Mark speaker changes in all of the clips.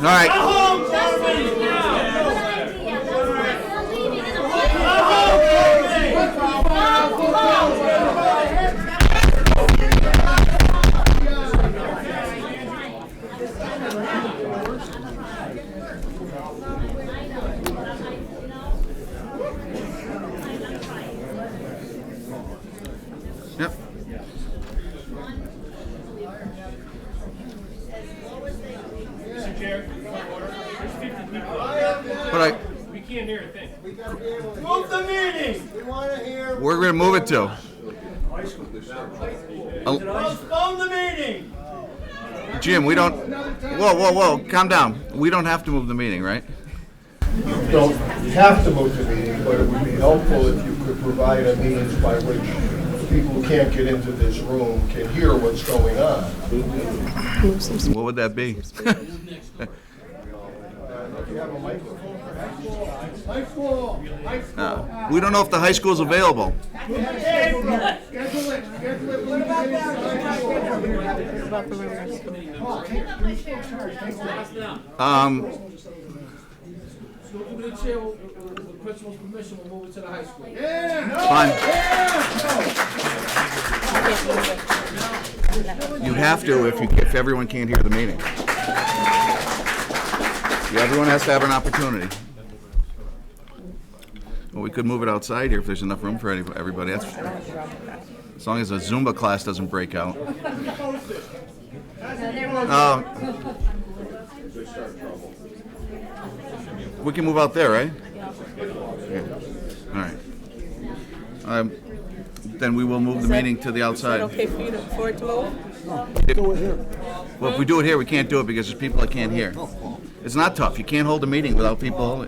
Speaker 1: All right. Yep. But
Speaker 2: we can't hear a thing.
Speaker 3: Move the meeting! We want to hear...
Speaker 1: we're going to move it to.
Speaker 3: Postpone the meeting!
Speaker 1: Jim, we don't... Whoa, calm down. We don't have to move the meeting, right?
Speaker 4: You don't have to move the meeting, but it would be helpful if you could provide a means by which people who can't get into this room can hear what's going on.
Speaker 1: What would that be?
Speaker 4: Do you have a microphone for high school? High school! High school!
Speaker 1: We don't know if the high school's available.
Speaker 4: Schedule it! What about
Speaker 2: With the chair, with principal's permission, we'll move it to the high school.
Speaker 1: Fine. You have to if everyone can't hear the meeting. Everyone has to have an opportunity. Well, we could move it outside here if there's enough room for everybody. That's as long as a Zumba class doesn't break out. We can move out there, right? Yeah. All right. Then we will move the meeting to the outside.
Speaker 5: Is that okay for it to move?
Speaker 1: Well, if we do it here, we can't do it because there's people that can't hear. It's not tough. You can't hold a meeting without people.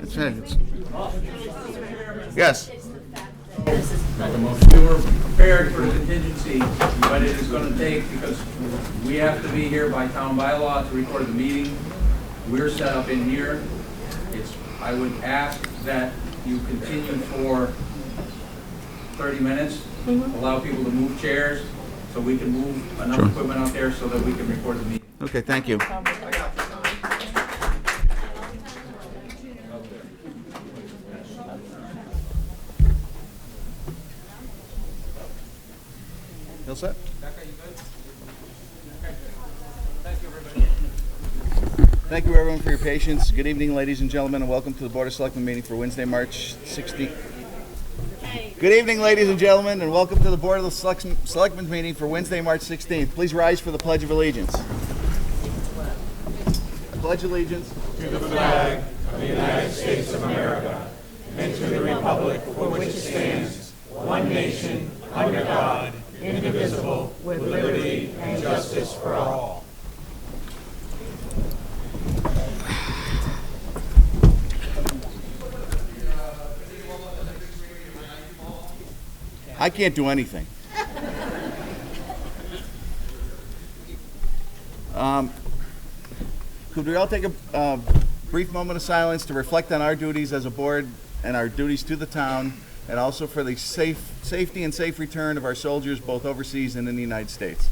Speaker 1: Yes.
Speaker 6: We were prepared for the contingency, but it is going to take, because we have to be here by town bylaw to record the meeting. We're set up in here. I would ask that you continue for 30 minutes, allow people to move chairs, so we can move enough equipment out there so that we can record the meeting.
Speaker 1: Okay, thank you. All set? Thank you, everyone, for your patience. Good evening, ladies and gentlemen, and welcome to the Board of Selectmen meeting for Wednesday, March 16th. Good evening, ladies and gentlemen, and welcome to the Board of the Selectmen meeting for Wednesday, March 16th. Please rise for the Pledge of Allegiance. Pledge allegiance
Speaker 7: to the flag of the United States of America and to the republic for which it stands, one nation, under God, indivisible, with liberty and justice for all.
Speaker 1: I can't do anything. Could we all take a brief moment of silence to reflect on our duties as a board and our duties to the town, and also for the safety and safe return of our soldiers both overseas and in the United States.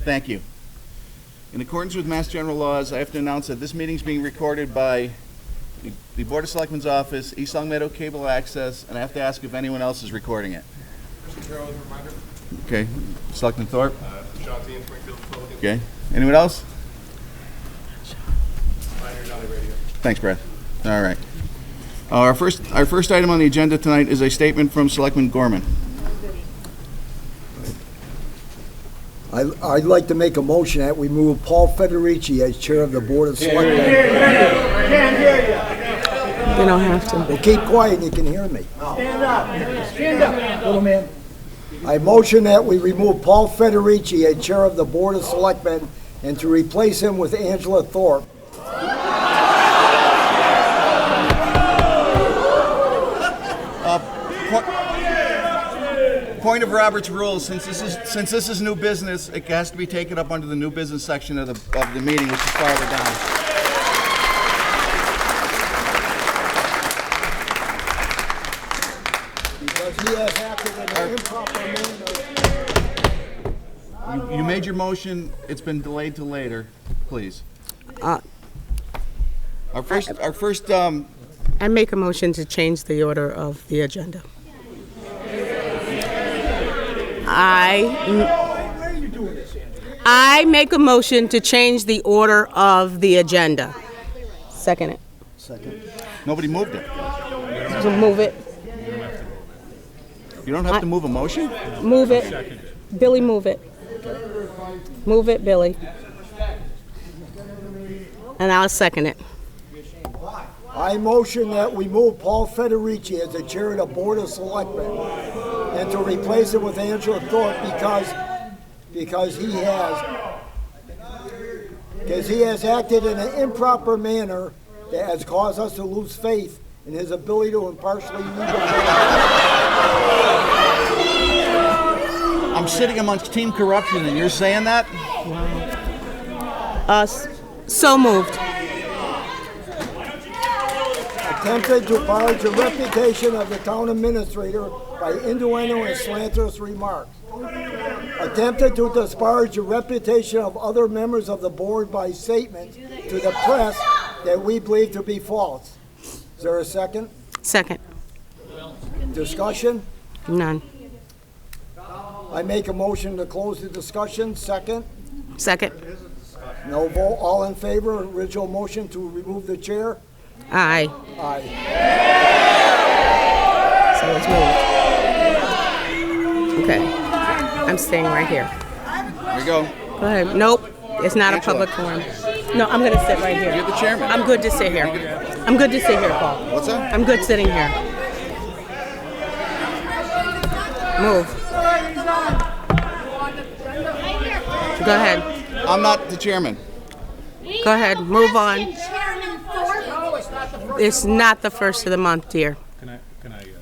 Speaker 1: Thank you. In accordance with Mass General laws, I have to announce that this meeting is being recorded by the Board of Selectmen's office, East Long Meadow Cable Access, and I have to ask if anyone else is recording it.
Speaker 4: Mr. Carroll, as a reminder.
Speaker 1: Okay. Selectman Thorpe?
Speaker 4: Shanti in Springfield.
Speaker 1: Okay. Anyone else?
Speaker 4: Pioneer Valley Radio.
Speaker 1: Thanks, Brad. All right. Our first item on the agenda tonight is a statement from Selectman Gorman.
Speaker 8: I'd like to make a motion that we move Paul Federici as chair of the Board of Selectmen.
Speaker 3: Can't hear you.
Speaker 5: They don't have to.
Speaker 8: Well, keep quiet and you can hear me.
Speaker 3: Stand up. Stand up.
Speaker 8: Little man. I motion that we remove Paul Federici as chair of the Board of Selectmen and to replace him with Angela Thorpe.
Speaker 1: Point of Robert's rules, since this is new business, it has to be taken up under the new business section of the meeting, which is farther down. your motion. It's been delayed to later, please.
Speaker 5: Uh,
Speaker 1: Our first,
Speaker 5: I make a motion to change the order of the agenda. I make a motion to change the order of the agenda. Second it.
Speaker 1: nobody moved it.
Speaker 5: So move it.
Speaker 1: You don't have to move a motion?
Speaker 5: Move it. Billy, move it. Move it, Billy. And I'll second it.
Speaker 8: I motion that we move Paul Federici as the chair of the Board of Selectmen and to replace him with Angela Thorpe because he has acted in an improper manner that has caused us to lose faith in his ability to impartially lead the board.
Speaker 1: I'm sitting amongst team corruption and you're saying that?
Speaker 5: So moved.
Speaker 8: Attempted to barge the reputation of the town administrator by innuendo and slanderous remarks. Attempted to disparage the reputation of other members of the board by statements to the press that we believe to be false. Is there a second?
Speaker 5: Second.
Speaker 8: Discussion?
Speaker 5: None.
Speaker 8: I make a motion to close the discussion. Second?
Speaker 5: Second.
Speaker 8: No vote. All in favor? Original motion to remove the chair?
Speaker 5: Aye.
Speaker 8: Aye.
Speaker 5: So it's moved. Okay. I'm staying right here.
Speaker 1: There you go.
Speaker 5: Go ahead. Nope. It's not
Speaker 1: Angela.
Speaker 5: a public forum. No, I'm going to sit right here.
Speaker 1: You're the chairman.
Speaker 5: I'm good to sit here. I'm good to sit here, Paul.
Speaker 1: What's that?
Speaker 5: I'm good sitting here. Move. Go ahead.
Speaker 1: I'm not the chairman.
Speaker 5: Go ahead. Move on. It's not the first of the month, dear.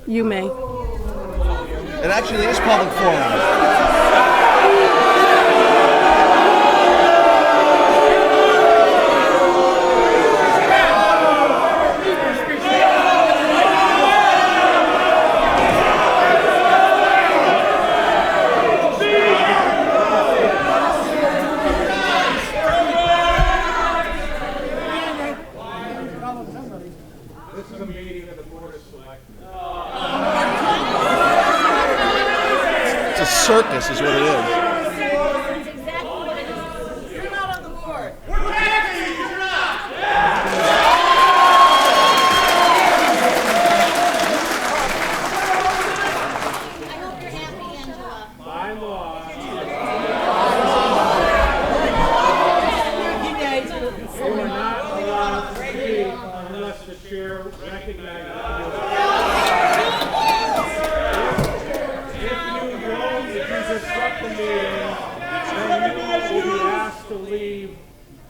Speaker 5: You may.
Speaker 1: It actually is public forum.
Speaker 7: This is a meeting of the Board of Selectmen.
Speaker 1: It's a circus is what it is.
Speaker 7: By law, you are not allowed to speak unless the chair recognizes you. If you disrupt the meeting, then you will be asked to leave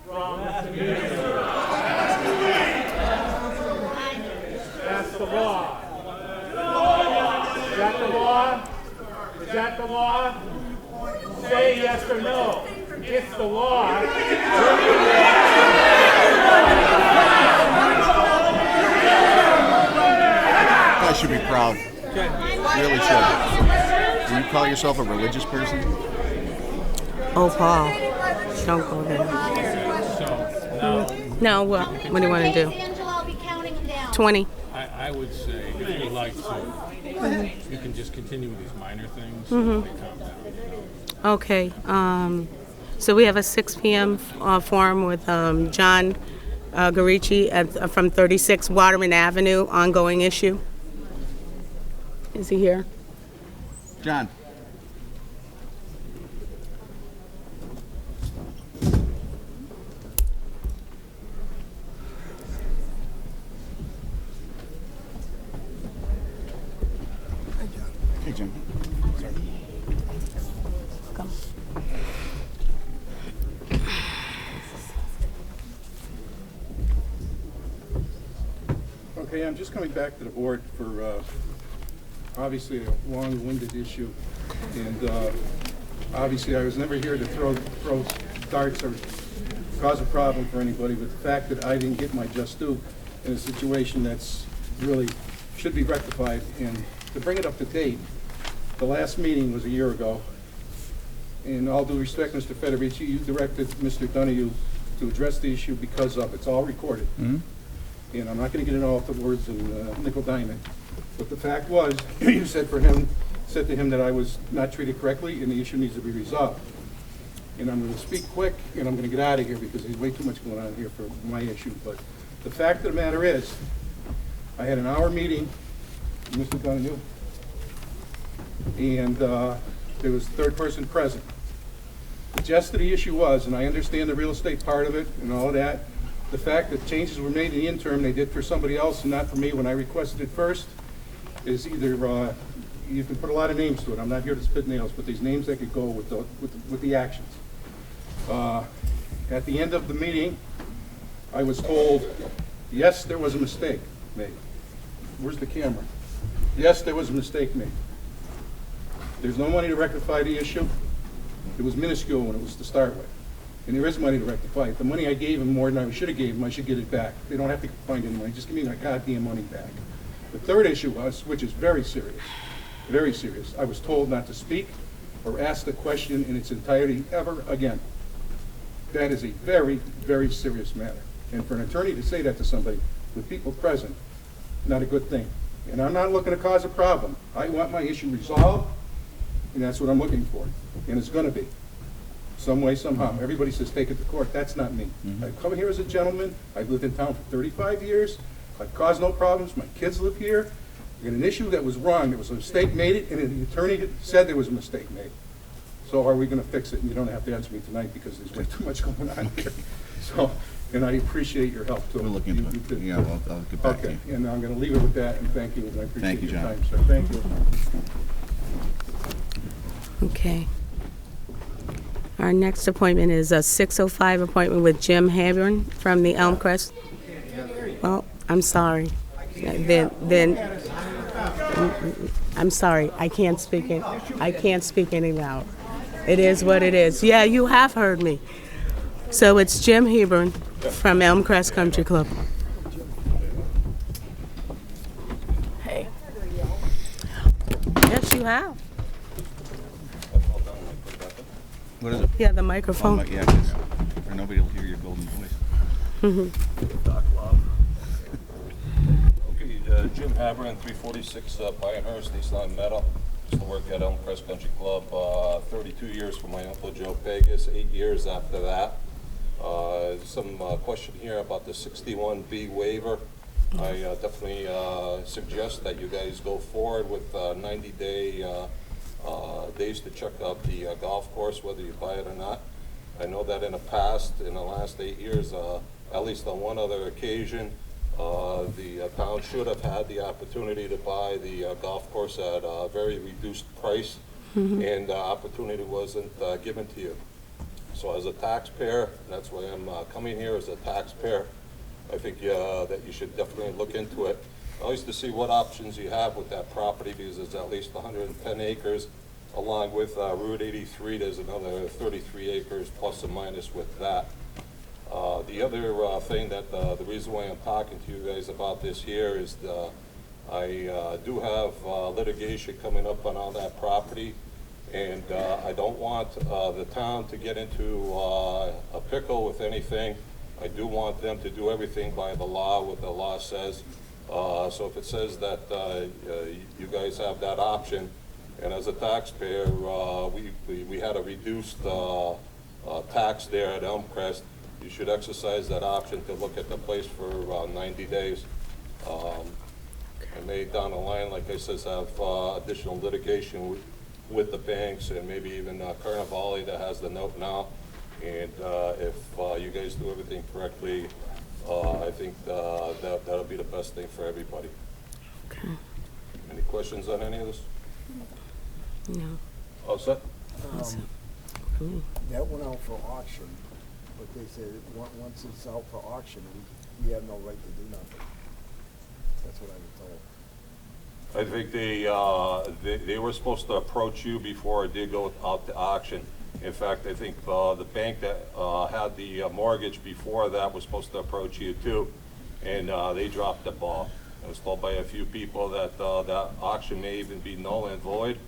Speaker 7: from the meeting. That's the law. Is that the law? Is that the law? Say yes or no. It's the law.
Speaker 1: I should be proud. Really should. Do you call yourself a religious person?
Speaker 5: Oh, Paul. Don't go there. No, what? What do you want to do? 20.
Speaker 9: I would say, if you'd like to, you can just continue with these minor things. They calm down.
Speaker 5: Okay. So we have a 6 p.m. Forum with John Garici from 36 Waterman Avenue, ongoing issue. Is he here?
Speaker 1: John. Hey, Jim. Sorry.
Speaker 5: Come.
Speaker 10: Okay, I'm just coming back to the board for obviously a long-winded issue, and obviously I was never here to throw darts or cause a problem for anybody, but the fact that I didn't get my just due in a situation that's really should be rectified, and to bring it up to date, the last meeting was a year ago, in all due respect, Mr. Federici, you directed Mr. Donahue to address the issue because of, it's all recorded. And I'm not gonna get into all the words in nickel diamond. But the fact was, you said to him that I was not treated correctly and the issue needs to be resolved. And I'm gonna speak quick and I'm gonna get out of here because there's way too much going on here for my issue. But the fact of the matter is, I had an hour meeting with Mr. Donahue, and there was a third person present. The gist of the issue was, and I understand the real estate part of it and all of that, the fact that changes were made in the interim they did for somebody else and not for me when I requested it first, is either, you can put a lot of names to it, I'm not here to spit nails, but these names that could go with the actions. At the end of the meeting, I was told, yes, there was a mistake made. Where's the camera? Yes, there was a mistake made. There's no money to rectify the issue. It was minuscule when it was to start with. And there is money to rectify it. The money I gave him, more than I should have gave him, I should get it back. They don't have to find any money, just give me my goddamn money back. The third issue was, which is very serious, I was told not to speak or ask the question in its entirety ever again. That is a very, very serious matter. And for an attorney to say that to somebody with people present, not a good thing. And I'm not looking to cause a problem. I want my issue resolved, and that's what I'm looking for. And it's gonna be, some way, somehow. Everybody says take it to court. That's not me. I've come here as a gentleman. I've lived in town for 35 years. I've caused no problems. My kids live here. We had an issue that was wrong. There was a mistake made, and the attorney said there was a mistake made. So are we gonna fix it? And you don't have to answer me tonight because there's way too much going on here. So, and I appreciate your help too.
Speaker 1: We'll look into it. Yeah, I'll get back to you.
Speaker 10: Okay, and I'm gonna leave it with that, and thank you, and I appreciate
Speaker 1: Thank you,
Speaker 10: your
Speaker 1: John.
Speaker 10: time, sir. Thank you.
Speaker 5: Okay. Our next appointment is a 6:05 appointment with Jim Habern from the Elmcrest. Well, I'm sorry. Then I'm sorry. I can't speak any louder. It is what it is. Yeah, you have heard me. So it's Jim Habern from Elmcrest Country Club. Hey. Yes, you have.
Speaker 1: What is it?
Speaker 5: Yeah, the microphone.
Speaker 1: Yeah, 'cause or nobody will hear your golden voice.
Speaker 11: Okay, Jim Habern, 346 Pinehurst, East Line Meadow. Used to work at Elmcrest Country Club, 32 years for my Uncle Joe Pegas, 8 years after that. Some question here about the 61B waiver. I definitely suggest that you guys go forward with 90-day days to check out the golf course, whether you buy it or not. I know that in the past, in the last 8 years, at least on one other occasion, the town should have had the opportunity to buy the golf course at a very reduced price, and the opportunity wasn't given to you. So as a taxpayer, that's why I'm coming here as a taxpayer, I think that you should definitely look into it. At least to see what options you have with that property, because it's at least 110 acres. Along with Route 83, there's another 33 acres plus or minus with that. The other thing that the reason why I'm talking to you guys about this here is I do have litigation coming up on all that property, and I don't want the town to get into a pickle with anything. I do want them to do everything by the law, what the law says. So if it says that you guys have that option, and as a taxpayer, we had a reduced tax there at Elmcrest, you should exercise that option to look at the place for 90 days. I may down the line, like I said, have additional litigation with the banks and maybe even Carnivale that has the note now. And if you guys do everything correctly, I think that'll be the best thing for everybody.
Speaker 5: Okay.
Speaker 11: Any questions on any of this?
Speaker 5: No.
Speaker 11: All set?
Speaker 8: That went out for auction, but they said once it's out for auction, we have no right to do nothing. That's what I was told.
Speaker 11: I think they were supposed to approach you before it did go out to auction. In fact, I think the bank that had the mortgage before that was supposed to approach you too, and they dropped the ball. I was told by a few people that that auction may even be null and void,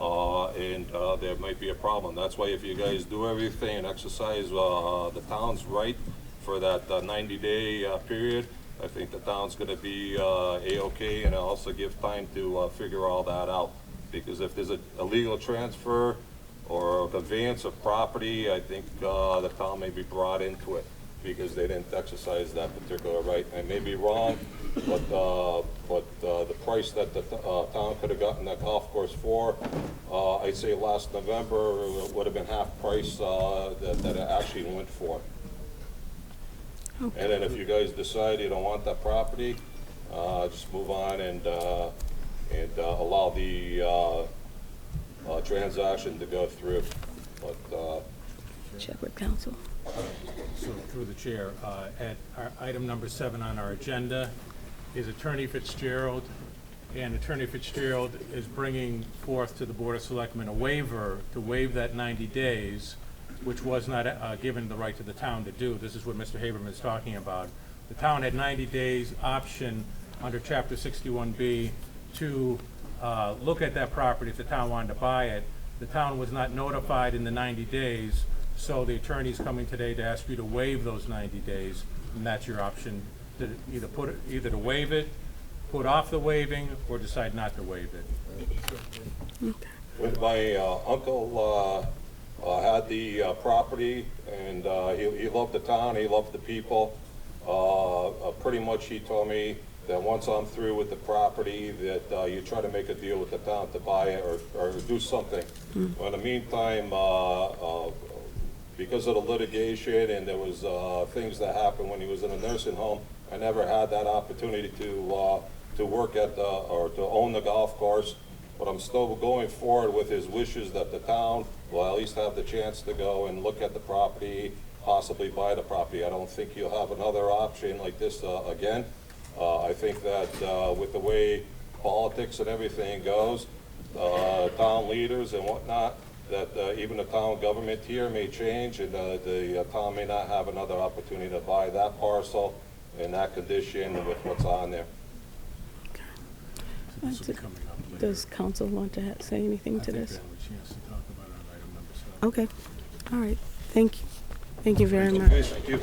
Speaker 11: and there might be a problem. That's why if you guys do everything and exercise the town's right for that 90-day period, I think the town's going to be A-okay, and also give time to figure all that out. Because if there's a illegal transfer or a conveyance of property, I think the town may be brought into it because they didn't exercise that particular right. I may be wrong, but the price that the town could have gotten that golf course for, I'd say last November would have been half price that it actually went for. And then if you guys decide you don't want that property, just move on and allow the transaction to go through. But
Speaker 5: Check with council.
Speaker 9: So through the chair, at our item number 7 on our agenda is Attorney Fitzgerald. And Attorney Fitzgerald is bringing forth to the Board of Selectmen a waiver to waive that 90 days, which was not given the right to the town to do. This is what Mr. Haberman is talking about. The town had 90 days option under Chapter 61B to look at that property if the town wanted to buy it. The town was not notified in the 90 days, so the attorney's coming today to ask you to waive those 90 days, and that's your option, to either to waive it, put off the waiving, or decide not to waive it.
Speaker 11: when my uncle had the property, and he loved the town, he loved the people, pretty much he told me that once I'm through with the property, that you try to make a deal with the town to buy it or do something. In the meantime, because of the litigation and there was things that happened when he was in a nursing home, I never had that opportunity to work at or to own the golf course. But I'm still going forward with his wishes that the town will at least have the chance to go and look at the property, possibly buy the property. I don't think you'll have another option like this again. I think that with the way politics and everything goes, town leaders and whatnot, that even the town government here may change, and the town may not have another opportunity to buy that parcel in that condition with what's on there.
Speaker 9: This will be coming up later.
Speaker 5: Does council want to say anything to this?
Speaker 9: I think we have a chance to talk about it on item number 7.
Speaker 5: Okay, all right, thank you. Thank you very much.
Speaker 11: Thank you.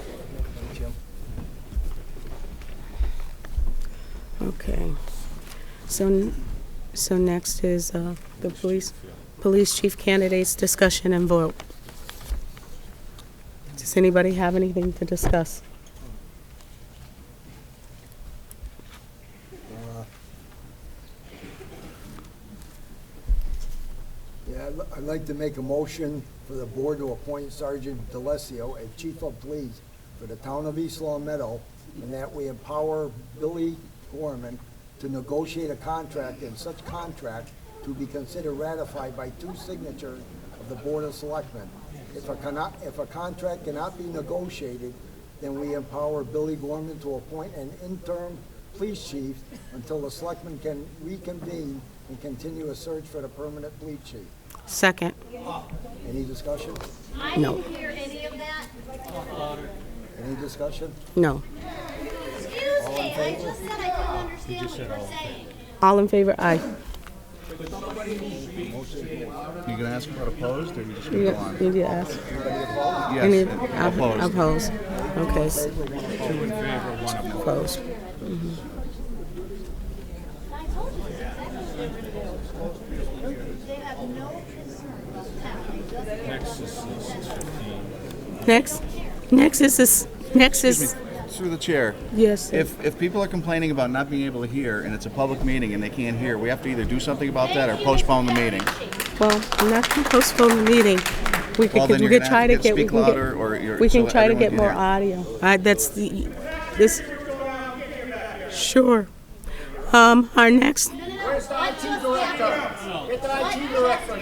Speaker 5: Okay, so next is the police chief candidates discussion and vote. Does anybody have anything to discuss?
Speaker 8: Yeah, I'd like to make a motion for the board to appoint Sergeant DeLessio as chief of police for the town of East Long Meadow, and that we empower Billy Gorman to negotiate a contract, and such contract to be considered ratified by 2 signatures of the Board of Selectmen. If a contract cannot be negotiated, then we empower Billy Gorman to appoint an interim police chief until the Selectmen can reconvene and continue a search for the permanent police chief.
Speaker 5: Second.
Speaker 8: Any discussion?
Speaker 5: No.
Speaker 12: I didn't hear any of that.
Speaker 8: Any discussion?
Speaker 5: No.
Speaker 12: Excuse me, I just said I couldn't understand what you were saying.
Speaker 5: All in favor? Aye.
Speaker 1: You gonna ask about opposed, or you just gonna go on?
Speaker 5: You need to ask.
Speaker 1: Yes, opposed.
Speaker 5: Opposed. Okay.
Speaker 9: 2 in favor, 1 opposed.
Speaker 5: Opposed.
Speaker 12: I told you exactly what they're gonna do. They have no concern about that.
Speaker 9: Next is 6:15.
Speaker 5: Next is
Speaker 1: Through the chair.
Speaker 5: yes.
Speaker 1: If people are complaining about not being able to hear, and it's a public meeting and they can't hear, we have to either do something about that or postpone the meeting.
Speaker 5: Well, I'm not going to postpone the meeting. We
Speaker 1: Well, then you're
Speaker 5: could
Speaker 1: gonna
Speaker 5: try
Speaker 1: have
Speaker 5: to
Speaker 1: to
Speaker 5: get.
Speaker 1: speak louder, or you're.
Speaker 5: We can
Speaker 1: so
Speaker 5: try to
Speaker 1: everyone
Speaker 5: get
Speaker 1: can
Speaker 5: more
Speaker 1: hear.
Speaker 5: audio. That's this. Sure. Our next.
Speaker 3: Where's the IT director? Get the IT director.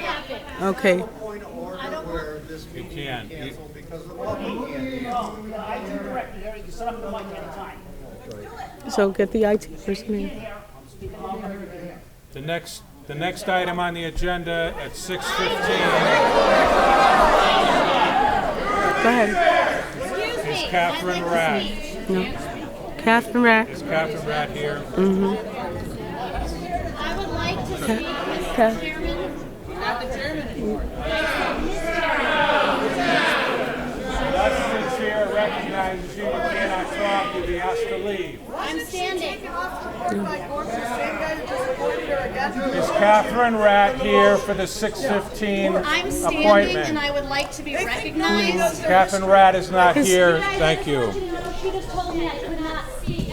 Speaker 5: Okay.
Speaker 4: Point of order where this meeting
Speaker 9: can.
Speaker 4: is canceled because of the public can't.
Speaker 3: The IT director, there, you can set up the mic anytime.
Speaker 5: So get the IT person in.
Speaker 9: The next item on the agenda at 6:15
Speaker 5: Go ahead.
Speaker 12: Excuse me.
Speaker 9: is Catherine Rath.
Speaker 5: No. Catherine Rack.
Speaker 9: Is Catherine Rath here?
Speaker 12: I would like to speak, Mr. Chairman.
Speaker 2: not the chairman anymore.
Speaker 9: Unless the chair recognizes you, you cannot talk, you'll be asked to leave.
Speaker 12: I'm standing.
Speaker 9: Is Catherine Ratt here for the 6:15
Speaker 12: I'm standing
Speaker 9: appointment?
Speaker 12: and I would like to be recognized.
Speaker 9: Catherine Ratt is not here. Thank you.
Speaker 12: She just told me I could not speak.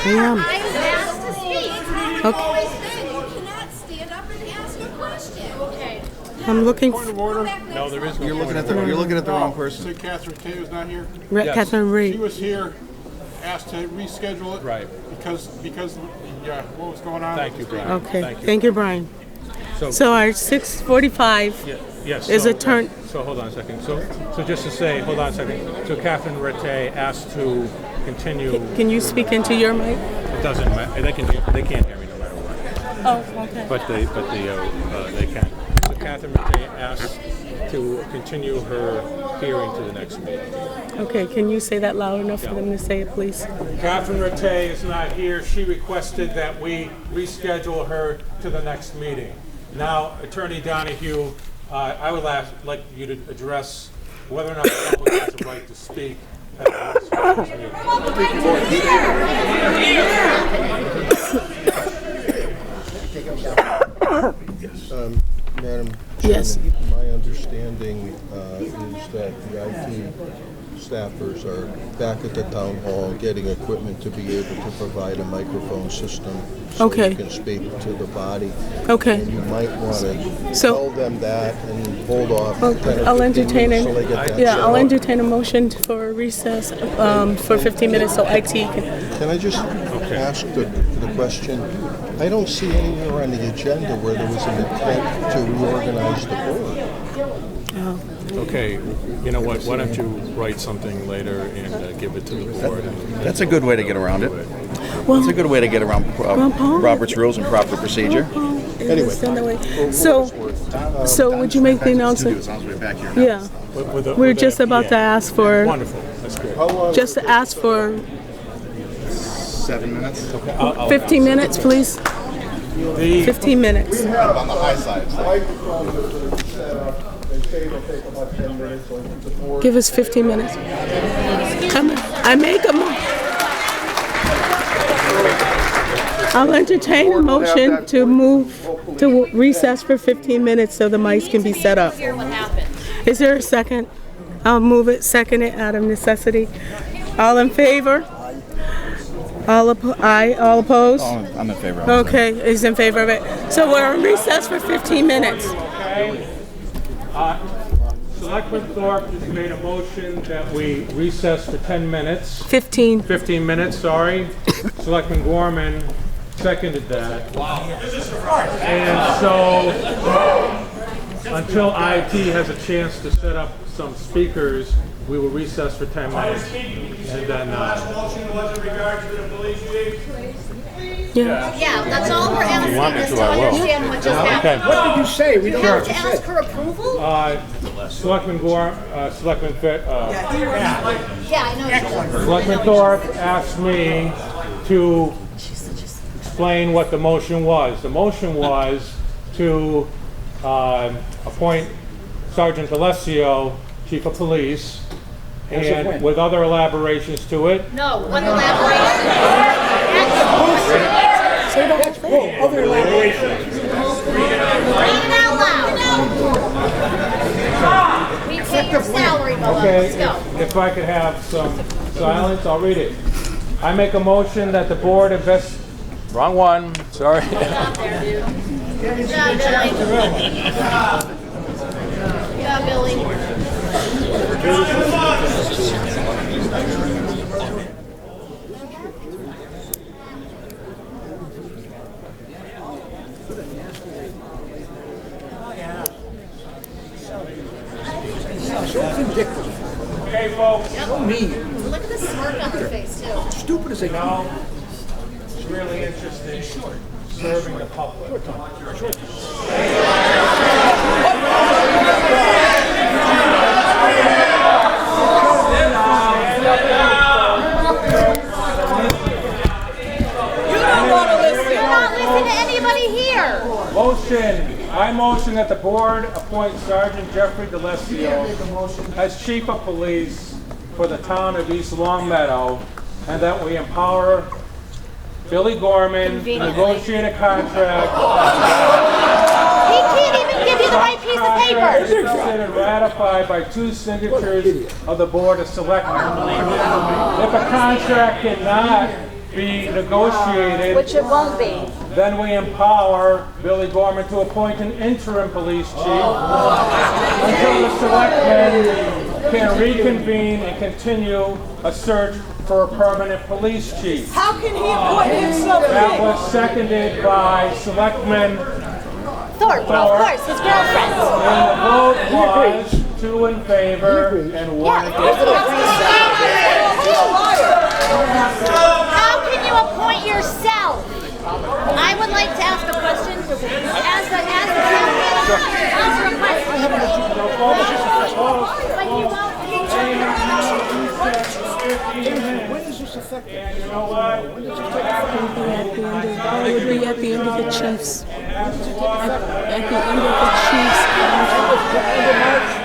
Speaker 5: Yeah.
Speaker 12: I was asked to speak.
Speaker 5: Okay.
Speaker 12: You cannot stand up and ask a question. Okay.
Speaker 5: I'm looking.
Speaker 9: No, there is no.
Speaker 1: You're looking at the wrong person.
Speaker 10: So Catherine Tay was not here?
Speaker 9: Yes.
Speaker 5: Catherine
Speaker 10: She
Speaker 5: Reed.
Speaker 10: was here, asked to reschedule it.
Speaker 9: Right.
Speaker 10: Because, yeah, what was going on?
Speaker 9: Thank you, Brian.
Speaker 5: Okay.
Speaker 9: Thank
Speaker 5: Thank you, Brian. So our 6:45
Speaker 9: Yes.
Speaker 5: is
Speaker 9: so,
Speaker 5: a turn.
Speaker 9: So hold on a second. So just to say, hold on a second. So Catherine Rattay asked to continue.
Speaker 5: Can you speak into your mic?
Speaker 9: It doesn't matter. They can't hear me no matter what.
Speaker 5: Oh, okay.
Speaker 9: But they can. So Catherine Rattay asked to continue her hearing to the next meeting.
Speaker 5: Okay, can you say that loud enough for them to say it, please?
Speaker 9: Catherine Rattay is not here. She requested that we reschedule her to the next meeting. Now, Attorney Donahue, I would like you to address whether or not the public has a right to speak at the next meeting.
Speaker 4: Madam
Speaker 5: Yes.
Speaker 4: Chairman, my understanding is that the IT staffers are back at the town hall getting equipment to be able to provide a microphone system so
Speaker 5: Okay.
Speaker 4: you can speak to the body.
Speaker 5: Okay.
Speaker 4: And you might want to
Speaker 5: So-
Speaker 4: tell them that and hold off.
Speaker 5: Well,
Speaker 4: 10 or
Speaker 5: I'll
Speaker 4: 15
Speaker 5: entertain
Speaker 4: minutes
Speaker 5: it.
Speaker 4: till they get that
Speaker 5: Yeah,
Speaker 4: set
Speaker 5: I'll
Speaker 4: up.
Speaker 5: entertain a motion for a recess for 15 minutes so IT can.
Speaker 4: Can I just ask the question? I don't see anywhere on the agenda where there was an intent to reorganize the board.
Speaker 9: Okay, you know what? Why don't you write something later and give it to the board?
Speaker 1: That's a good way to get around it.
Speaker 5: Well,
Speaker 1: It's a good way to get around
Speaker 5: Paul-
Speaker 1: Robert's rules and proper procedure.
Speaker 5: So would you make the announcement?
Speaker 1: As long as we're back here now.
Speaker 5: Yeah, we're just about to ask for,
Speaker 9: Wonderful. That's great.
Speaker 5: just to ask for
Speaker 1: 7 minutes.
Speaker 5: 15 minutes, please.
Speaker 9: The
Speaker 5: 15 minutes.
Speaker 1: On the high side.
Speaker 4: They say it'll take about 10 minutes, so the board...
Speaker 5: Give us 15 minutes. I make a I'll entertain a motion to move to recess for 15 minutes so the mics can be set up.
Speaker 12: Hear what happened.
Speaker 5: Is there a second? I'll move it, second it out of necessity. All in favor? All opposed?
Speaker 1: I'm in favor of it.
Speaker 5: Okay, is in favor of it. So we're in recess for 15 minutes.
Speaker 9: Okay. Selectman Thorpe just made a motion that we recess for 10 minutes.
Speaker 5: 15.
Speaker 9: 15 minutes, sorry. Selectman Gorman seconded that. Wow. And so, until IT has a chance to set up some speakers, we will recess for 10 minutes. And then,
Speaker 7: Motion was in regards to the police chief.
Speaker 5: Yeah.
Speaker 12: Yeah, that's all we're asking
Speaker 9: want me
Speaker 12: is
Speaker 9: to,
Speaker 12: to
Speaker 9: I will.
Speaker 12: understand what just
Speaker 9: Okay.
Speaker 12: happened.
Speaker 10: What did you say? We
Speaker 12: You
Speaker 10: don't
Speaker 12: have to ask her approval?
Speaker 9: Selectman
Speaker 12: Yeah, I know.
Speaker 9: Selectman Thorpe asked me to explain what the motion was. The motion was to appoint Sergeant Alessio Chief of Police, and with other elaborations to it.
Speaker 12: No, one elaboration.
Speaker 10: other elaborations.
Speaker 12: Read it out loud. We pay your salary, Bubba.
Speaker 9: Okay,
Speaker 12: Let's go.
Speaker 9: if I could have some silence, I'll read it. I make a motion that the board invest. Wrong one. Sorry.
Speaker 12: Good job there, dude. Good job, Billy. Yeah, Billy.
Speaker 9: Okay, folks.
Speaker 12: Look at the smirk on her face, too.
Speaker 10: Stupid as they
Speaker 9: Now, it's really interesting serving the public.
Speaker 2: You
Speaker 9: motion that the board appoint Sergeant Jeffrey DeLessio as Chief of Police for the town of East Long Meadow, and that we empower Billy Gorman to negotiate a contract.
Speaker 12: He can't even give you the right piece of paper.
Speaker 9: Accepted and ratified by 2 signatures of the Board of Selectmen. If a contract cannot be negotiated,
Speaker 12: Which it won't be.
Speaker 9: then we empower Billy Gorman to appoint an interim police chief until the selectmen can reconvene and continue a search for a permanent police chief.
Speaker 3: How can he appoint himself?
Speaker 9: That was seconded by Selectman
Speaker 12: Thorpe, of course, his girlfriend.
Speaker 9: and the vote was 2 in favor and 1
Speaker 12: Yeah, of course he
Speaker 9: against.
Speaker 12: has to How can you appoint yourself? I would like to ask a question. As the answer a question. But you won't.
Speaker 8: When is this effective?
Speaker 9: And you know what?
Speaker 5: It would be at the end of the chief's. At the end of the chief's contract.